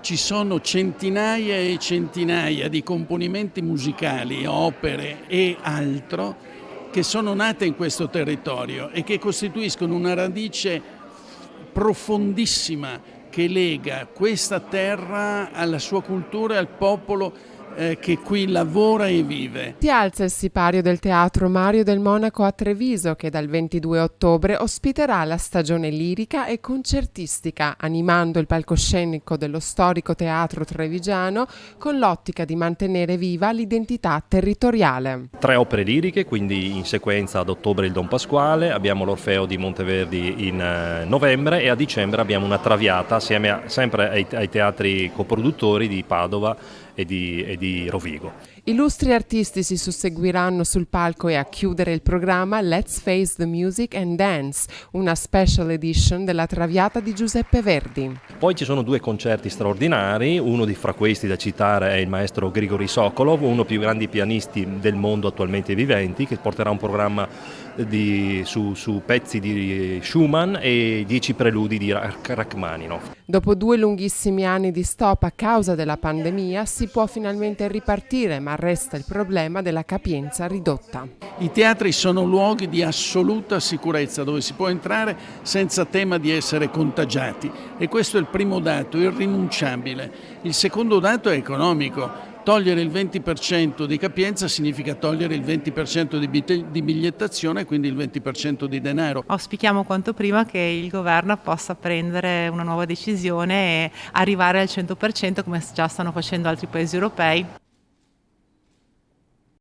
Ci sono centinaia e centinaia di componimenti musicali, opere e altro che sono nate in questo territorio e che costituiscono una radice profondissima che lega questa terra alla sua cultura e al popolo che qui lavora e vive. Si alza il sipario del Teatro Mario del Monaco a Treviso, che dal 22 ottobre ospiterà la stagione lirica e concertistica, animando il palcoscenico dello storico teatro trevigiano con l'ottica di mantenere viva l'identità territoriale. 3 opere liriche, quindi in sequenza ad ottobre il Don Pasquale, abbiamo l'Orfeo di Monteverdi in novembre e a dicembre abbiamo una Traviata assieme sempre ai teatri coproduttori di Padova e di Rovigo. Illustri artisti si susseguiranno sul palco e a chiudere il programma Let's Face the Music and Dance, una special edition della Traviata di Giuseppe Verdi. Poi ci sono 2 concerti straordinari, uno fra questi da citare è il maestro Grigorij Sokolov, uno dei più grandi pianisti del mondo attualmente viventi, che porterà un programma su pezzi di Schumann e 10 preludi di Rachmaninov. Dopo 2 lunghissimi anni di stop a causa della pandemia si può finalmente ripartire, ma resta il problema della capienza ridotta. I teatri sono luoghi di assoluta sicurezza dove si può entrare senza tema di essere contagiati e questo è il primo dato irrinunciabile. Il secondo dato è economico. Togliere il 20% di capienza significa togliere il 20% di bigliettazione, quindi il 20% di denaro. Auspichiamo quanto prima che il governo possa prendere una nuova decisione e arrivare al 100% come già stanno facendo altri paesi europei.